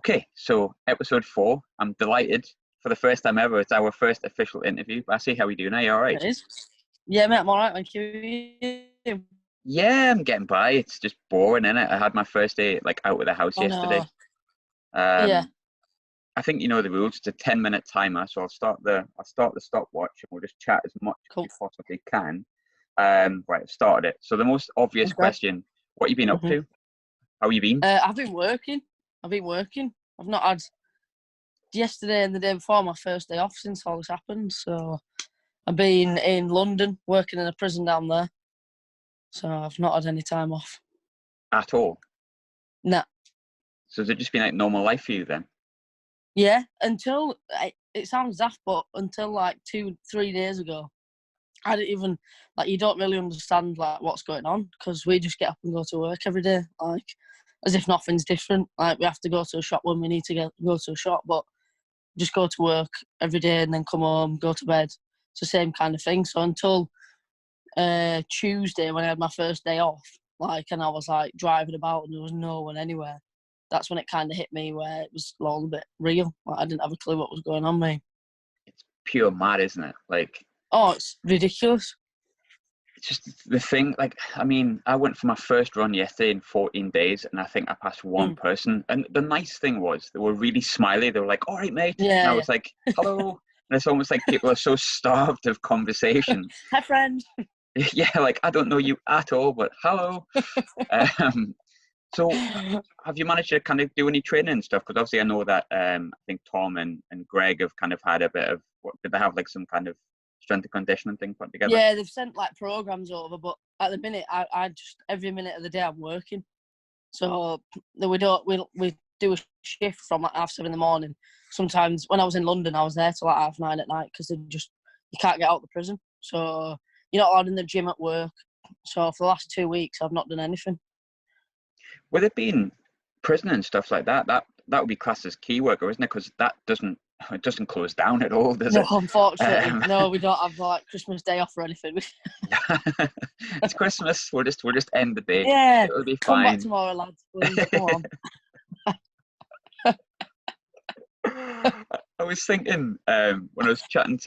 Okay, so episode 4. I'm delighted for the first time ever. It's our first official interview. Bassy, how are we doing? Are you all right? It is. Yeah, mate, I'm all right, thank you. Yeah, I'm getting by. It's just boring, innit? I had my first day out of the house Oh, yesterday. no. Yeah. I think you know the rules. It's a 10-minute timer, so I'll start the stopwatch and we'll just chat as much as Cool. we possibly can. Right, I've started it. So the most obvious Okay. question: what have you been up to? How have you been? I've been working. I've not had yesterday and the day before my first day off since all this happened. So I've been in London working in a prison down there. So I've not had any time off. At all? Nah. So has it just been like normal life for you then? Yeah, until it sounds daft, but until 2-3 days ago, I didn't even you don't really understand what's going on because we just get up and go to work every day, as if nothing's different. We have to go to a shop when we need to go to a shop, but just go to work every day and then come home, go to bed. It's the same kind of thing. So until Tuesday when I had my first day off, and I was driving about and there was no one anywhere, that's when it kind of hit me where it was all a bit real. I didn't have a clue what was going on, mate. It's pure mad, isn't it? Oh, it's ridiculous. It's just the thing, I went for my first run yesterday in 14 days and I think I passed one person. And the nice thing was they were really smiley. They were like, all right, mate. Yeah, and I was like, hello. And it's almost like people are so starved of conversation. Hi, friend. Yeah, I don't know you at all, but hello. So have you managed to kind of do any training and stuff? Because obviously I know that I think Tom and Greg have kind of had a bit of, did they have some kind of strength and conditioning thing put together? Yeah, they've sent programs over, but at the minute I just every minute of the day I'm working. So we do a shift from 7:30 in the morning. Sometimes when I was in London, I was there till 9:30 at night because you can't get out of the prison. So you're not allowed in the gym at work. So for the last 2 weeks, I've not done anything. With it being prison and stuff like that, that would be classed as key worker, isn't it? Because that doesn't close down at all, does it? No, unfortunately, no. We don't have Christmas Day off or anything. It's Christmas. We'll just end the day. Yeah, it'll be come fine. back tomorrow, lads. Please, come on. I was thinking when I've chatted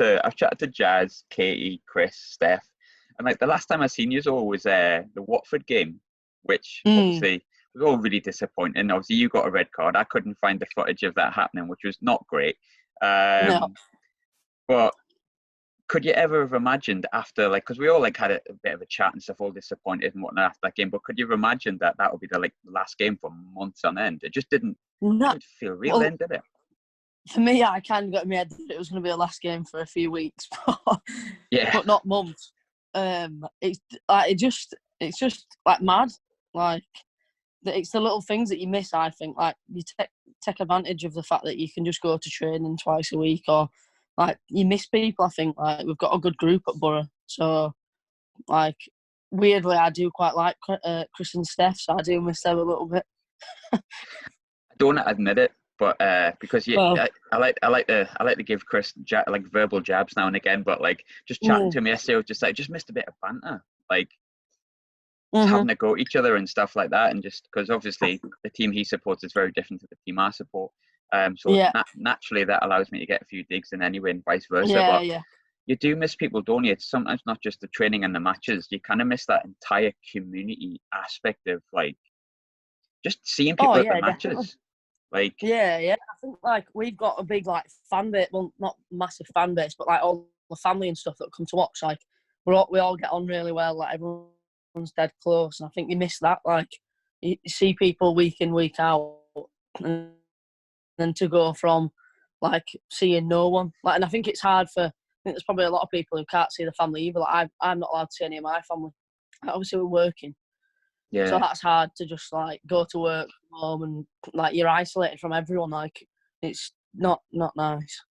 to Jazz, Katie, Chris, Steph, and the last time I seen you all was the Watford game, which obviously was all really disappointing. Obviously, you got a red card. I couldn't find the footage of that happening, which was not great. No. But could you ever have imagined after, because we all had a bit of a chat and stuff, all disappointed and whatnot after that game, but could you have imagined that would be the last game for months on end? It just didn't feel real then, did it? For me, I kind of got in my head that it was going to be a last game for a few weeks, but not months. It's just mad. It's the little things that you miss. I think you take advantage of the fact that you can just go to training twice a week, or you miss people. I think we've got a good group at Borough, so weirdly I do quite like Chris and Steph, so I do miss them a little bit. I don't admit it, but because I like to give Chris verbal jabs now and again, but just chatting to him yesterday, I was just missed a bit of banter, having to go at each other and stuff like that, and just because obviously the team he supports is very different to the team I support, naturally that allows me to get a few digs in anyway, and vice versa. You do miss people, don't you? It's sometimes not just the training and the matches. You kind of miss that entire community aspect of just seeing people at the matches. Definitely. I think we've got a big fan base, well, not massive fan base, but all the family and stuff that come to watch. We all get on really well. Everyone's dead close, and I think you miss that. You see people week in, week out, and then to go from seeing no one. And I think it's hard for. I think there's probably a lot of people who can't see the family either. I'm not allowed to see any of my family. Obviously, we're working. Yeah. So that's hard to just go to work, come home, and you're isolated from everyone. It's not nice.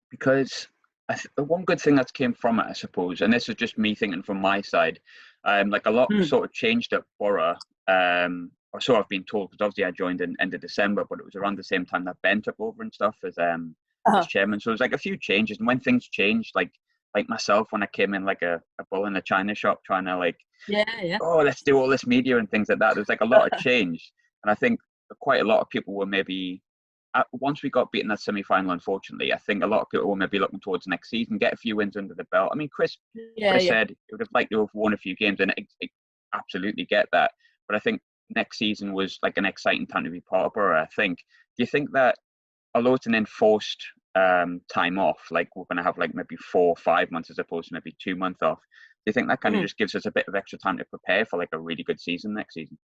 Because one good thing that came from it, I suppose, and this is just me thinking from my side, a lot sort of changed at Borough, or so I've been told, because obviously I joined in end of December, but it was around the same time that Ben took over and stuff as chairman. So there's a few changes, and when things changed, like myself when I came in a bull in a china shop trying to let's do all this media and things like that. There's a lot of change, and I think quite a lot of people were maybe once we got beaten that semi-final, unfortunately, I think a lot of people will maybe looking towards next season, get a few wins under the belt. I mean, Chris said he would have liked to have won a few games, and I absolutely get that. But I think next season was like an exciting time to be part of Borough, I think. Do you think that, although it's an enforced time off, like we're going to have like maybe 4 or 5 months as opposed to maybe 2 months off, do you think that kind of just gives us a bit of extra time to prepare for like a really good season next season?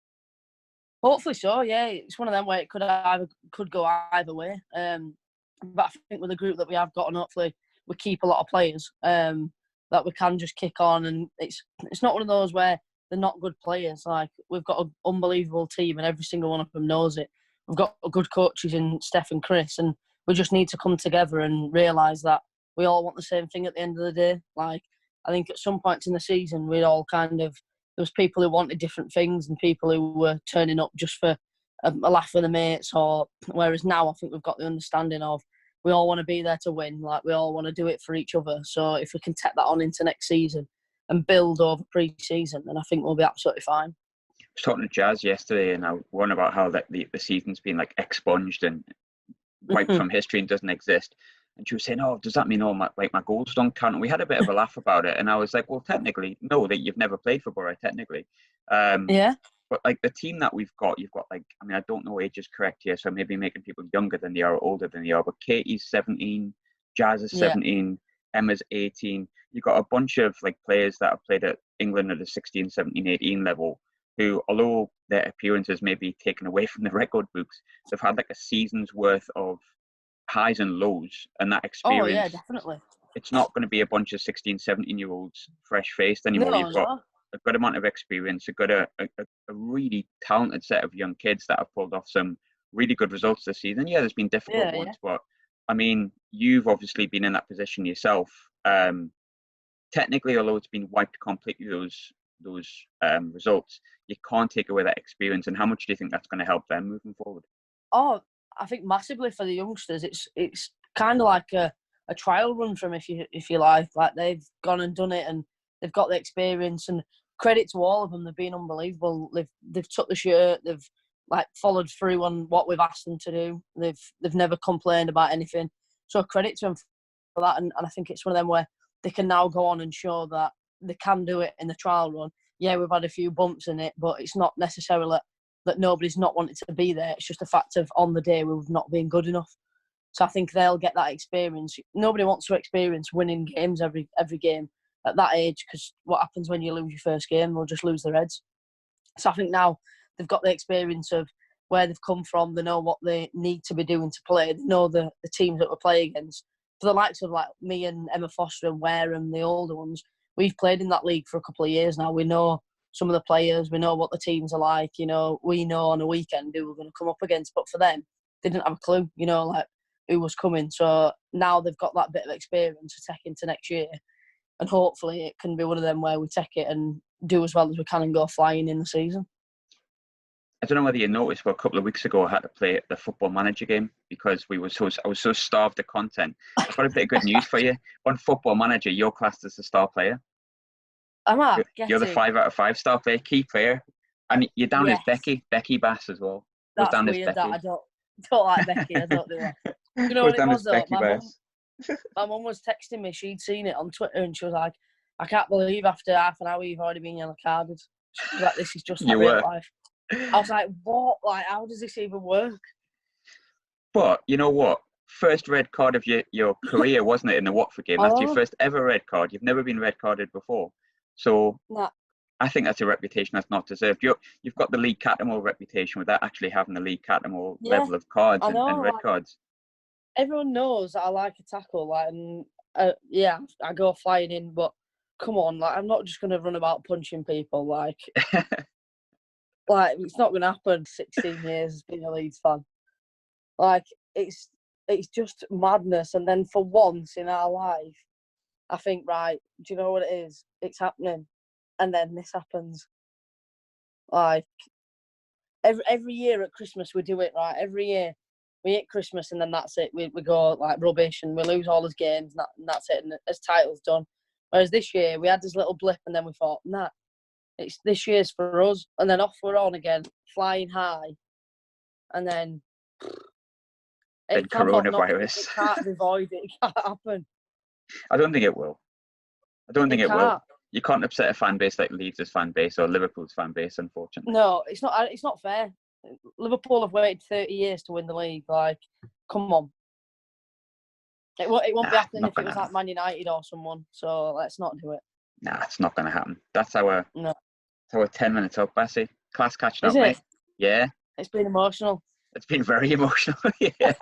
Hopefully so, yeah. It's one of them where it could go either way. But I think with the group that we have got, and hopefully we keep a lot of players that we can just kick on. And it's not one of those where they're not good players. Like, we've got an unbelievable team, and every single one of them knows it. We've got good coaches in Steph and Chris, and we just need to come together and realise that we all want the same thing at the end of the day. Like, I think at some points in the season, we'd all there was people who wanted different things and people who were turning up just for a laugh with the mates. Whereas now I think we've got the understanding of we all want to be there to win. Like, we all want to do it for each other. So if we can take that on into next season and build over pre-season, then I think we'll be absolutely fine. I was talking to Jazz yesterday, and I won about how the season's been like expunged and wiped from history and doesn't exist. And she was saying, "Oh, does that mean my goals don't count?" And we had a bit of a laugh about it. And I was like, "Well, technically, no, that you've never played for Borough, technically." Yeah. But like the team that you've got like, I mean, I don't know age is correct here, so maybe making people younger than they are, or older than they are. But Katie's 17, Jazz is 17, Emma's 18. You've got a bunch of like players that have played at England at the 16, 17, 18 level, who, although their appearances may be taken away from the record books, they've had like a season's worth of highs and lows, and that experience. Oh, yeah, definitely. It's not going to be a bunch of 16, 17-year-olds fresh-faced anymore. You've got a good amount of experience. You've got a really talented set of young kids that have pulled off some really good results this season. Yeah, there's been difficult ones, but I mean, you've obviously been in that position yourself. Technically, although it's been wiped completely, those results, you can't take away that experience. And how much do you think that's going to help them moving forward? Oh, I think massively for the youngsters. It's kind of like a trial run from, if you like. Like, they've gone and done it, and they've got the experience. And credit to all of them, they've been unbelievable. They've took the shirt. They've like followed through on what we've asked them to do. They've never complained about anything. So credit to them for that. And I think it's one of them where they can now go on and show that they can do it in the trial run. Yeah, we've had a few bumps in it, but it's not necessarily that nobody's not wanted to be there. It's just a fact of on the day we've not been good enough. So I think they'll get that experience. Nobody wants to experience winning games every game at that age, because what happens when you lose your first game? They'll just lose their heads. So I think now they've got the experience of where they've come from. They know what they need to be doing to play. They know the teams that we're playing against. For the likes of like me and Emma Foster and Wareham, the older ones, we've played in that league for a couple of years now. We know some of the players, we know what the teams are like, we know on a weekend who we're going to come up against. But for them, they didn't have a clue, like who was coming. So now they've got that bit of experience to take into next year. And hopefully it can be one of them where we take it and do as well as we can and go flying in the season. I don't know whether you noticed, but a couple of weeks ago I had to play the Football Manager game because I was so starved of content. I've got a bit of good news for you. On Football Manager, you're classed as the star player. Am I? You're the 5 out of 5 star player, key player. And you're down as Rebekah Bass as well. That's weird that I don't like Becky. I don't do that. You know what it was though? My mum was texting me. She'd seen it on Twitter and she was like, "I can't believe after half an hour you've already been yellow carded." She was like, "This is just real life." I was like, "What? Like, how does this even work?" But you know what? First red card of your career, wasn't it, in the Watford game? That's your first ever red card. You've never been red carded before. So I think that's a reputation that's not deserved. You've got the League Catamol reputation without actually having the League Catamol level of cards and red cards. Everyone knows that I like a tackle, and I go flying in. But come on, like, I'm not just going to run about punching people. Like, it's not going to happen. 16 years being a Leeds fan, like it's just madness. And then for once in our life, I think, right, do you know what it is? It's happening. And then this happens. Like, every year at Christmas we do it, right? Every year we hit Christmas and then that's it. We go like rubbish and we lose all his games and that's it. And as title's done. Whereas this year we had this little blip and then we thought, nah, it's this year's for us. And then off we're on again, flying high. And then than coronavirus. It can't be avoided. It can't happen. I don't think it will. I don't think it will. You can't upset a fan base like Leeds' fan base or Liverpool's fan base, unfortunately. No, it's not. It's not fair. Liverpool have waited 30 years to win the league. Like, come on. It won't be happening if it was like Man United or someone. So let's not do it. Nah, it's not going to happen. That's our 10 minutes up, Bessie. Class catching up, mate. Yeah. It's been emotional. It's been very emotional. Yeah.